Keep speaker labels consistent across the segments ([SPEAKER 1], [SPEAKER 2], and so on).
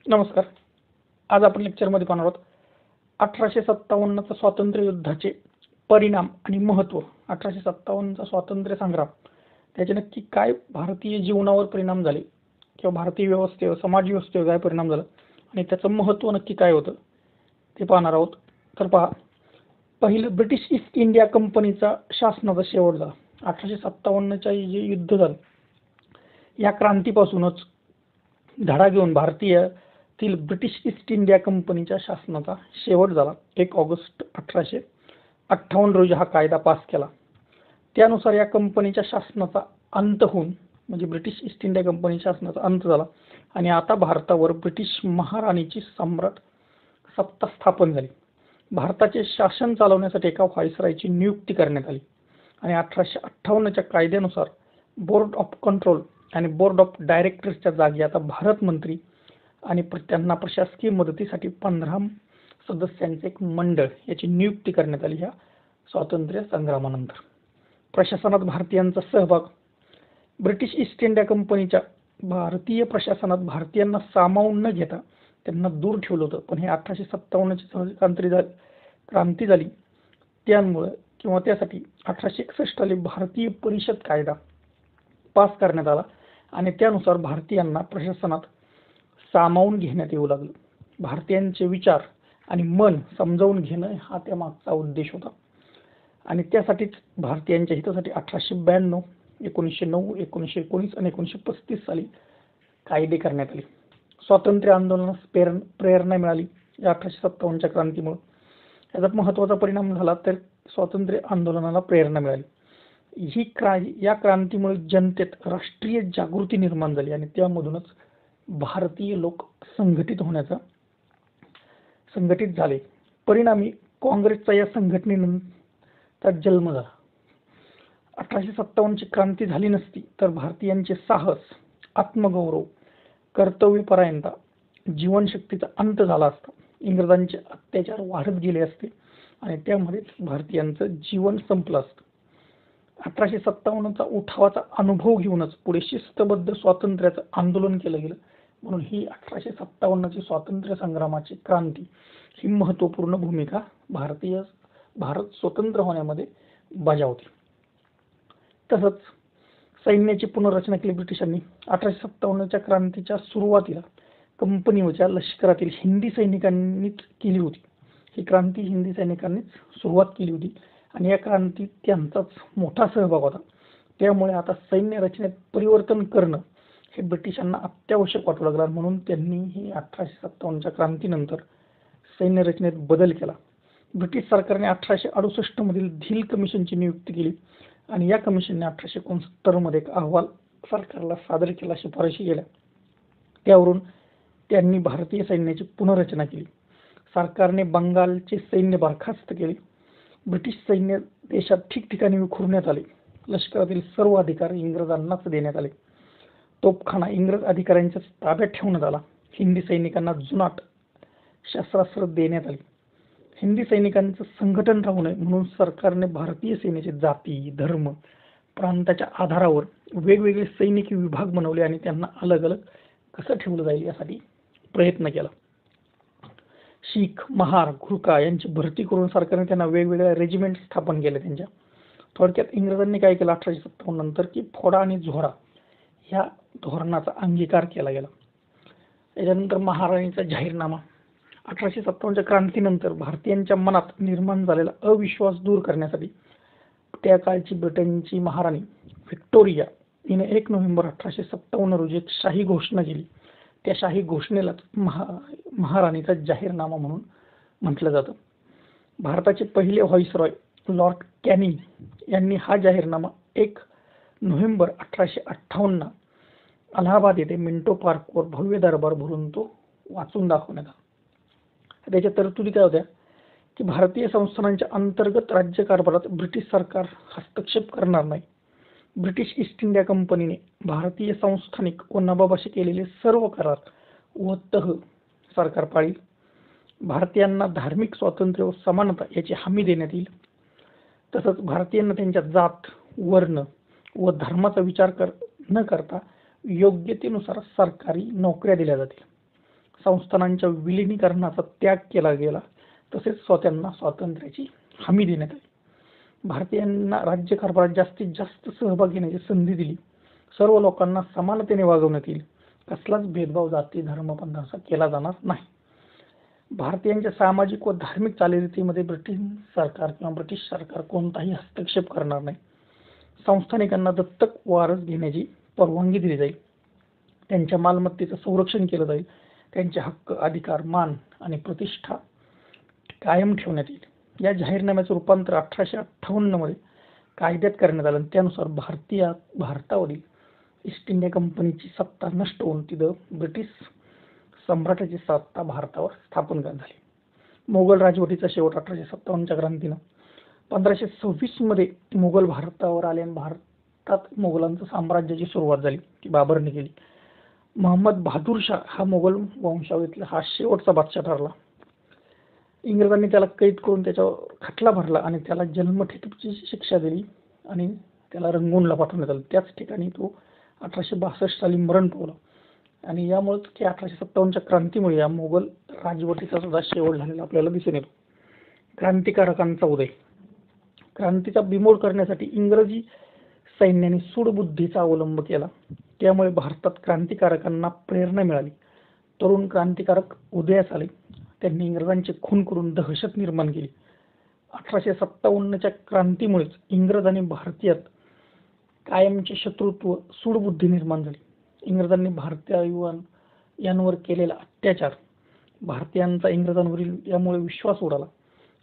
[SPEAKER 1] नमस्कार. आज आपण लेक्चरमध्ये पाहणार आहोत 1857चा स्वातंत्र्य युद्धाचे परिणाम आणि महत्त्व. 1857चा स्वातंत्र्य संग्राम त्याचे नक्की काय भारतीय जीवनावर परिणाम झाले किंवा भारतीय व्यवस्थेवर, समाज व्यवस्थेवर काय परिणाम झाला आणि त्याचं महत्त्व नक्की काय होतं ते पाहणार आहोत. तर पहा, पहिलं ब्रिटिश ईस्ट इंडिया कंपनीचा शासनाचा शेवट झाला. 1857च्या जे युद्ध झालं या क्रांतीपासूनच धडा घेऊन भारतीयातील ब्रिटिश ईस्ट इंडिया कंपनीच्या शासनाचा शेवट झाला. 1 ऑगस्ट 1858 रोजी हा कायदा पास केला. त्यानुसार या कंपनीच्या शासनाचा अंत होऊन म्हणजे ब्रिटिश ईस्ट इंडिया कंपनीच्या शासनाचा अंत झाला आणि आता भारतावर ब्रिटिश महाराणीची सम्राट सत्ता स्थापन झाली. भारताचे शासन चालवण्यासाठी एका व्हाईसरॉयची नियुक्ती करण्यात आली आणि 1858च्या कायद्यानुसार बोर्ड ऑफ कंट्रोल आणि बोर्ड ऑफ डायरेक्टर्सच्या जागी आता भारत मंत्री आणि त्यांना प्रशासकीय मदतीसाठी 15 सदस्यांचे एक मंडळ याची नियुक्ती करण्यात आली. ह्या स्वातंत्र्य संग्रामानंतर प्रशासनात भारतीयांचा सहभाग. ब्रिटिश ईस्ट इंडिया कंपनीच्या भारतीय प्रशासनात भारतीयांना सामावून न घेता त्यांना दूर ठेवलं होतं. पण हे 1857ची क्रांती झाली त्यामुळे किंवा त्यासाठी 1861 साली भारतीय परिषद कायदा पास करण्यात आला आणि त्यानुसार भारतीयांना प्रशासनात सामावून घेण्यात येऊ लागलं. भारतीयांचे विचार आणि मन समजावून घेणं हा त्यामागचा उद्देश होता आणि त्यासाठीच भारतीयांच्या हितासाठी 1892, 1909, 1919 आणि 1935 साली कायदे करण्यात आले. स्वातंत्र्य आंदोलनास प्रेरणा मिळाली या 1857च्या क्रांतीमुळे. याचा महत्त्वाचा परिणाम झाला तर स्वातंत्र्य आंदोलनाला प्रेरणा मिळाली. या क्रांतीमुळे जनतेत राष्ट्रीय जागृती निर्माण झाली आणि त्यामधूनच भारतीय लोक संघटित झाले. परिणामी काँग्रेसचा या संघटनेनंतर जन्म झाला. 1857ची क्रांती झाली नसती तर भारतीयांचे साहस, आत्मगौरव, कर्तव्यपरायणता, जीवनशक्तीचा अंत झाला असता. इंग्रजांचे अत्याचार वाढत गेले असते आणि त्यामध्येच भारतीयांचं जीवन संपलं असतं. 1857चा उठावाचा अनुभव घेऊनच पुढे शिस्तबद्ध स्वातंत्र्याचं आंदोलन केलं गेलं. म्हणून ही 1857ची स्वातंत्र्य संग्रामाची क्रांती ही महत्त्वपूर्ण भूमिका भारत स्वतंत्र होण्यामध्ये बजावते. तसंच सैन्याची पुनर्रचना केली ब्रिटिशांनी. 1857च्या क्रांतीच्या सुरुवातीला कंपनीच्या लष्करातील हिंदी सैनिकांनीच केली होती. ही क्रांती हिंदी सैनिकांनीच सुरुवात केली होती आणि या क्रांतीत त्यांचाच मोठा सहभाग होता. त्यामुळे आता सैन्य रचनेत परिवर्तन करणं हे ब्रिटिशांना अत्यावश्यक वाटू लागलं. म्हणून त्यांनी ही 1857च्या क्रांतीनंतर सैन्य रचनेत बदल केला. ब्रिटिश सरकारने 1868 मधील धील कमिशनची नियुक्ती केली आणि या कमिशनने 1869 मध्ये एक अहवाल सरकारला सादर केला, शिफारशी केल्या. त्यावरून त्यांनी भारतीय सैन्याची पुनर्रचना केली. सरकारने बंगालचे सैन्य बरखास्त केले. ब्रिटिश सैन्य देशात ठिकठिकाणी विखुरण्यात आले. लष्करातील सर्व अधिकार इंग्रजांनाच देण्यात आले. तोफखाना इंग्रज अधिकाऱ्यांच्या ताब्यात ठेवण्यात आला. हिंदी सैनिकांना जुनाट शस्त्रास्त्र देण्यात आली. हिंदी सैनिकांचं संघटन राहू नये म्हणून सरकारने भारतीय सेनेचे जाती, धर्म, प्रांताच्या आधारावर वेगवेगळे सैनिकी विभाग बनवले आणि त्यांना अलग अलग कसं ठेवलं जाईल यासाठी प्रयत्न केला. शीख, महार, घुरखा यांची भरती करून सरकारने त्यांना वेगवेगळ्या रेजिमेंट स्थापन केले त्यांच्या. थोडक्यात इंग्रजांनी काय केलं 1857 नंतर की फोडा आणि झोडा ह्या धोरणाचा अंगीकार केला गेला. त्याच्यानंतर महाराणीचा जाहीरनामा. 1857च्या क्रांतीनंतर भारतीयांच्या मनात निर्माण झालेला अविश्वास दूर करण्यासाठी त्या काळची ब्रिटनची महाराणी व्हिक्टोरिया हिने 1 नोव्हेंबर 1857 रोजी एक शाही घोषणा केली. त्या शाही घोषणेलाच महाराणीचा जाहीरनामा म्हणून म्हटलं जातं. भारताचे पहिले व्हाईसरॉय लॉर्ड कॅनिंग यांनी हा जाहीरनामा 1 नोव्हेंबर 1858 अलाहाबाद येथे मिंटो पार्कवर भव्य दरबार भरून तो वाचून दाखवण्यात आला. त्याच्या तरतुदी काय होत्या की भारतीय संस्थानांच्या अंतर्गत राज्यकारभारात ब्रिटिश सरकार हस्तक्षेप करणार नाही. ब्रिटिश ईस्ट इंडिया कंपनीने भारतीय संस्थानिक व नवाबाशी केलेले सर्व करार व तह सरकार पाळील. भारतीयांना धार्मिक स्वातंत्र्य व समानता याची हमी देण्यात येईल. तसंच भारतीयांना त्यांच्या जात, वर्ण व धर्माचा विचार न करता योग्यतेनुसार सरकारी नोकऱ्या दिल्या जातील. संस्थानांच्या विलिनीकरणाचा त्याग केला गेला, तसेच स्वतःला स्वातंत्र्याची हमी देण्यात आली. भारतीयांना राज्यकारभारात जास्तीत जास्त सहभाग घेण्याची संधी दिली. सर्व लोकांना समानतेने वागवण्यात येईल. कसलाच भेदभाव जाती धर्म पंथाचा केला जाणार नाही. भारतीयांच्या सामाजिक व धार्मिक चालीरीतीमध्ये ब्रिटिश सरकार कोणताही हस्तक्षेप करणार नाही. संस्थानिकांना दत्तक वारस घेण्याची परवानगी दिली जाईल. त्यांच्या मालमत्तेचं संरक्षण केलं जाईल. त्यांचे हक्क, अधिकार, मान आणि प्रतिष्ठा कायम ठेवण्यात येईल. या जाहीरनाम्याचं रूपांतर 1858 मध्ये कायद्यात करण्यात आलं. त्यानुसार भारतावरील ईस्ट इंडिया कंपनीची सत्ता नष्ट होऊन तिथं ब्रिटिश सम्राटाची सत्ता भारतावर स्थापन झाली. मोगल राजवटीचा शेवट 1857च्या क्रांतीनं. 1526 मध्ये मोगल भारतावर आले आणि भारतात मोगलांचं साम्राज्याची सुरुवात झाली, ती बाबरने केली. महम्मद बहादूर शाह हा मोगल वंशावळीतला हा शेवटचा बादशाह ठरला. इंग्रजांनी त्याला कैद करून त्याच्यावर खटला भरला आणि त्याला जन्मठेपेची शिक्षा दिली आणि त्याला रंगूनला पाठवण्यात आलं. त्याच ठिकाणी तो 1862 साली मरण पावला. आणि यामुळेच की 1857च्या क्रांतीमुळे या मोगल राजवटीचा सुद्धा शेवट झालेला आपल्याला दिसून येतो. क्रांतिकारकांचा उदय. क्रांतीचा बिमोड करण्यासाठी इंग्रजी सैन्याने सूडबुद्धीचा अवलंब केला. त्यामुळे भारतात क्रांतिकारकांना प्रेरणा मिळाली. तरुण क्रांतिकारक उदयास आले. त्यांनी इंग्रजांचे खून करून दहशत निर्माण केली. 1857च्या क्रांतीमुळेच इंग्रज आणि भारतीयात कायमचे शत्रुत्व, सूडबुद्धी निर्माण झाली. इंग्रजांनी भारतीयांवर केलेला अत्याचार, भारतीयांचा इंग्रजांवरील यामुळे विश्वास उडाला.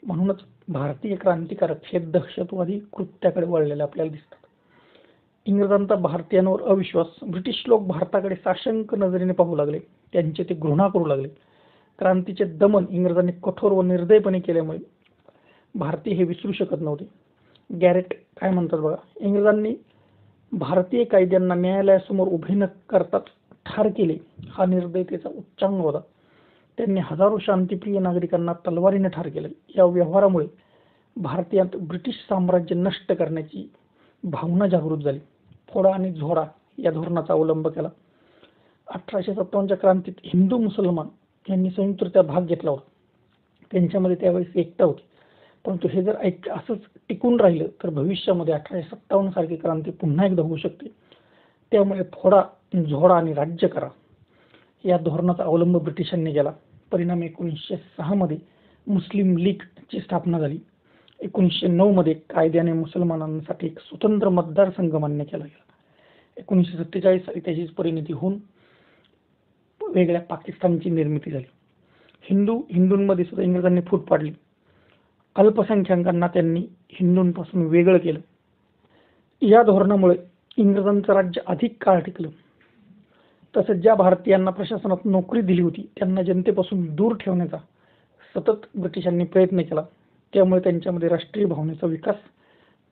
[SPEAKER 1] म्हणूनच भारतीय क्रांतिकारक हे दहशतवादी कृत्याकडे वळलेले आपल्याला दिसतात. इंग्रजांचा भारतीयांवर अविश्वास. ब्रिटिश लोक भारताकडे साशंक नजरेने पाहू लागले. त्यांचे ते घृणा करू लागले. क्रांतीचे दमन इंग्रजांनी कठोर व निर्दयपणे केल्यामुळे भारतीय हे विसरू शकत नव्हते. गॅरेट काय म्हणतात बघा, इंग्रजांनी भारतीय कायद्यांना न्यायालयासमोर उभे न करताच ठार केले. हा निर्दयतेचा उच्चांग होता. त्यांनी हजारो शांतिप्रिय नागरिकांना तलवारीने ठार केले. या व्यवहारामुळे भारतीयात ब्रिटिश साम्राज्य नष्ट करण्याची भावना जागृत झाली. फोडा आणि झोडा या धोरणाचा अवलंब केला. 1857च्या क्रांतीत हिंदू मुसलमान यांनी संयुक्तरित्या भाग घेतला होता. त्यांच्यामध्ये त्यावेळेस एकता होती. परंतु हे जर असंच टिकून राहिलं तर भविष्यामध्ये 1857 सारखी क्रांती पुन्हा एकदा होऊ शकते. त्यामुळे फोडा, झोडा आणि राज्य करा या धोरणाचा अवलंब ब्रिटिशांनी केला. परिणामी 1906 मध्ये मुस्लिम लीगची स्थापना झाली. 1909 मध्ये कायद्याने मुसलमानांसाठी एक स्वतंत्र मतदारसंघ मान्य केला गेला. 1947 साली त्याचीच परिणती होऊन वेगळ्या पाकिस्तानची निर्मिती झाली. हिंदूंमध्ये सुद्धा इंग्रजांनी फूट पाडली. अल्पसंख्याकांना त्यांनी हिंदूंपासून वेगळं केलं. या धोरणामुळे इंग्रजांचं राज्य अधिक काळ टिकलं. तसंच ज्या भारतीयांना प्रशासनात नोकरी दिली होती त्यांना जनतेपासून दूर ठेवण्याचा सतत ब्रिटिशांनी प्रयत्न केला. त्यामुळे त्यांच्यामध्ये राष्ट्रीय भावनेचा विकास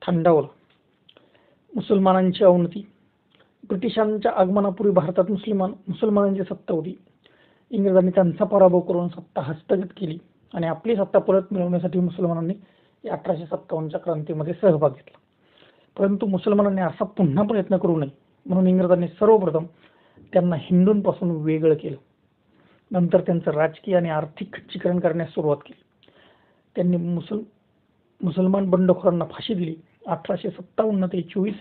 [SPEAKER 1] थंडावला. मुसलमानांची अवनती. ब्रिटिशांच्या आगमनापूर्वी भारतात मुसलमानांची सत्ता होती. इंग्रजांनी त्यांचा पराभव करून सत्ता हस्तगत केली आणि आपली सत्ता परत मिळवण्यासाठी मुसलमानांनी 1857च्या क्रांतीमध्ये सहभाग घेतला. परंतु मुसलमानांनी असा पुन्हा प्रयत्न करू नये म्हणून इंग्रजांनी सर्वप्रथम त्यांना हिंदूंपासून वेगळं केलं. नंतर त्यांचं राजकीय आणि आर्थिक खच्चीकरण करण्यास सुरुवात केली. त्यांनी मुसलमान बंडखोरांना फाशी दिली. 1857 ते 24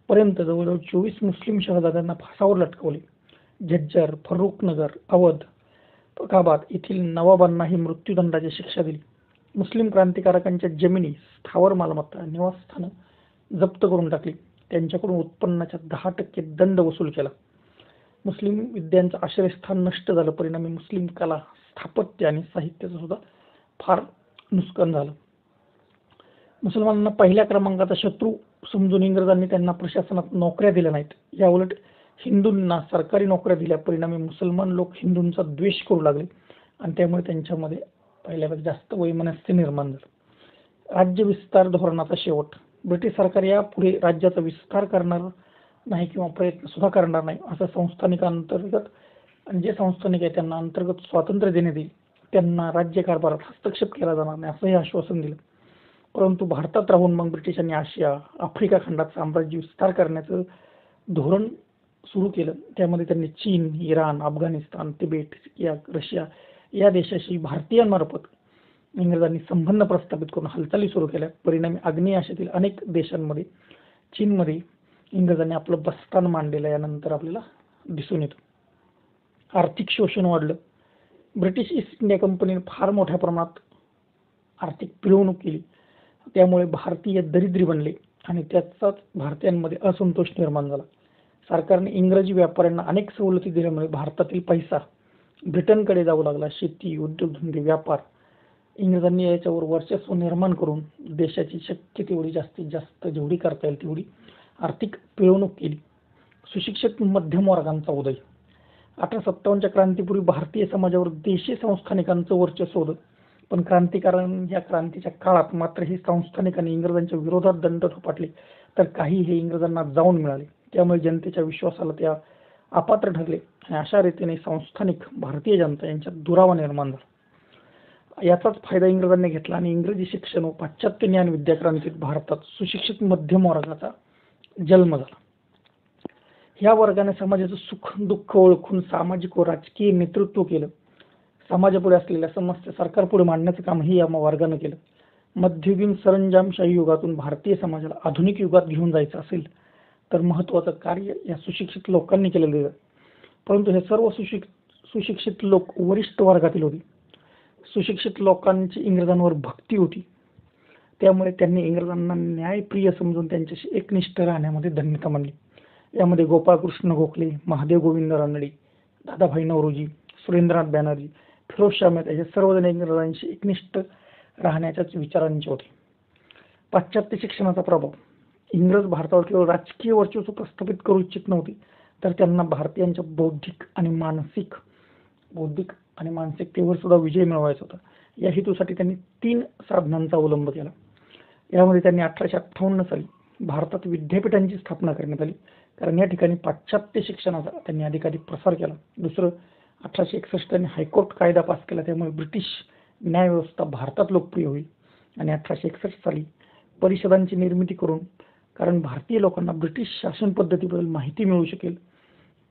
[SPEAKER 1] पर्यंत जवळजवळ 24 मुस्लिम शहजाद्यांना फासावर लटकवले. झज्जर, फर्रुखनगर, अवध, फरुखाबाद येथील नवाबांनाही मृत्यूदंडाची शिक्षा दिली. मुस्लिम क्रांतिकारकांच्या जमिनी, स्थावर मालमत्ता, निवासस्थानं जप्त करून टाकली. त्यांच्याकडून उत्पन्नाच्या 10% दंड वसूल केला. मुस्लिम विद्यांचं आश्रयस्थान नष्ट झालं. परिणामी मुस्लिम कला, स्थापत्य आणि साहित्याचं सुद्धा फार नुकसान झालं. मुसलमानांना पहिल्या क्रमांकाचा शत्रू समजून इंग्रजांनी त्यांना प्रशासनात नोकऱ्या दिल्या नाहीत. याउलट हिंदूंना सरकारी नोकऱ्या दिल्या. परिणामी मुसलमान लोक हिंदूंचा द्वेष करू लागले आणि त्यामुळे त्यांच्यामध्ये पहिल्यापेक्षा जास्त वैमनस्य निर्माण झालं. राज्य विस्तार धोरणाचा शेवट. ब्रिटिश सरकार यापुढे राज्याचा विस्तार करणार नाही किंवा प्रयत्न सुद्धा करणार नाही असं संस्थानिकांतर्गत आणि जे संस्थानिक आहे त्यांना अंतर्गत स्वातंत्र्य देण्यात येईल. त्यांना राज्यकारभारात हस्तक्षेप केला जाणार नाही असंही आश्वासन दिलं. परंतु भारतात राहून मग ब्रिटिशांनी आशिया, आफ्रिका खंडात साम्राज्य विस्तार करण्याचं धोरण सुरू केलं त्यामध्ये त्यांनी चीन, इराण, अफगाणिस्तान, तिबेट या रशिया या देशाशी भारतीयांमार्फत इंग्रजांनी संबंध प्रस्थापित करून हालचाली सुरू केल्या. परिणामी आग्नेय आशियातील अनेक देशांमध्ये, चीनमध्ये इंग्रजांनी आपलं बस्तान मांडलेलं यानंतर आपल्याला दिसून येतं. आर्थिक शोषण वाढलं. ब्रिटिश ईस्ट इंडिया कंपनीने फार मोठ्या प्रमाणात आर्थिक पिळवणूक केली. त्यामुळे भारतीय दरिद्री बनले आणि त्याचाच भारतीयांमध्ये असंतोष निर्माण झाला. सरकारने इंग्रजी व्यापाऱ्यांना अनेक सवलती दिल्यामुळे भारतातील पैसा ब्रिटनकडे जाऊ लागला. शेती, उद्योगधंदे, व्यापार इंग्रजांनी याच्यावर वर्चस्व निर्माण करून देशाची शक्य तेवढी जास्तीत जास्त जेवढी करता येईल तेवढी आर्थिक पिळवणूक केली. सुशिक्षित मध्यम वर्गांचा उदय. 1857च्या क्रांतीपूर्वी भारतीय समाजावर देशी संस्थानिकांचं वर्चस्व होतं. पण या क्रांतीच्या काळात मात्र ही संस्थानिकांनी इंग्रजांच्या विरोधात दंड थोपटले तर काही हे इंग्रजांना जाऊन मिळाले. त्यामुळे जनतेच्या विश्वासाला त्या अपात्र ठरले आणि अशा रीतीने संस्थानिक भारतीय जनता यांच्यात दुरावा निर्माण झाला. याचाच फायदा इंग्रजांनी घेतला आणि इंग्रजी शिक्षण व पाश्चात्य ज्ञान विद्या क्रांतीत भारतात सुशिक्षित मध्यम वर्गाचा जन्म झाला. या वर्गाने समाजाचं सुख दुःख ओळखून सामाजिक व राजकीय नेतृत्व केलं. समाजापुढे असलेल्या समस्या सरकारपुढे मांडण्याचं कामही या वर्गानं केलं. मध्ययुगीन सरंजामशाही युगातून भारतीय समाजाला आधुनिक युगात घेऊन जायचं असेल तर महत्त्वाचं कार्य या सुशिक्षित लोकांनी केलेलं आहे. परंतु हे सर्व सुशिक्षित लोक वरिष्ठ वर्गातील होते. सुशिक्षित लोकांची इंग्रजांवर भक्ती होती. त्यामुळे त्यांनी इंग्रजांना न्यायप्रिय समजून त्यांच्याशी एकनिष्ठ राहण्यामध्ये धन्यता मानली. यामध्ये गोपाळकृष्ण गोखले, महादेव गोविंद रानडे, दादाभाई नौरोजी, सुरेंद्रनाथ बॅनर्जी, फिरोजशाह मेहता हे सर्वजण इंग्रजांशी एकनिष्ठ राहण्याच्याच विचारांचे होते. पाश्चात्य शिक्षणाचा प्रभाव. इंग्रज भारतावर केवळ राजकीय वर्चस्व प्रस्थापित करू इच्छित नव्हते तर त्यांना भारतीयांच्या बौद्धिक आणि मानसिकतेवर सुद्धा विजय मिळवायचा होता. या हेतूसाठी त्यांनी 3 साधनांचा अवलंब केला. यामध्ये त्यांनी 1858 साली भारतात विद्यापीठांची स्थापना करण्यात आली, कारण या ठिकाणी पाश्चात्य शिक्षणाचा त्यांनी अधिकाधिक प्रसार केला. दुसरं, 1861 त्यांनी हायकोर्ट कायदा पास केला, त्यामुळे ब्रिटिश न्यायव्यवस्था भारतात लोकप्रिय होईल. आणि 1861 साली परिषदांची निर्मिती करून, कारण भारतीय लोकांना ब्रिटिश शासन पद्धतीबद्दल माहिती मिळू शकेल,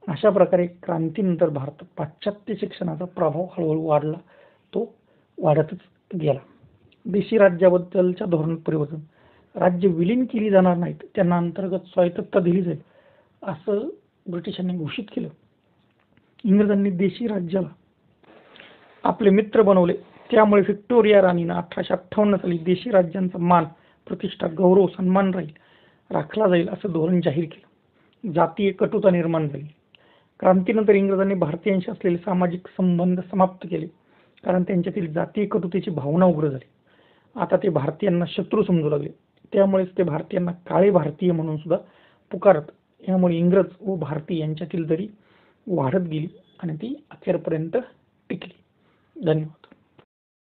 [SPEAKER 1] अशा प्रकारे क्रांतीनंतर भारतात पाश्चात्य शिक्षणाचा प्रभाव हळूहळू वाढला, तो वाढतच गेला. देशी राज्याबद्दलच्या धोरणात परिवर्तन. राज्य विलीन केली जाणार नाहीत, त्यांना अंतर्गत स्वायत्तता दिली जाईल असं ब्रिटिशांनी घोषित केलं. इंग्रजांनी देशी राज्याला आपले मित्र बनवले. त्यामुळे व्हिक्टोरिया राणीनं 1858 साली देशी राज्यांचा मान, प्रतिष्ठा, गौरव, सन्मान राखला जाईल असं धोरण जाहीर केलं. जातीय कटुता निर्माण झाली. क्रांतीनंतर इंग्रजांनी भारतीयांशी असलेले सामाजिक संबंध समाप्त केले, कारण त्यांच्यातील जातीय कटुतेची भावना उग्र झाली. आता ते भारतीयांना शत्रू समजू लागले. त्यामुळेच ते भारतीयांना काळे भारतीय म्हणून सुद्धा पुकारत. यामुळे इंग्रज व भारतीय यांच्यातील दरी वाढत गेली आणि ती अखेरपर्यंत टिकली. धन्यवाद.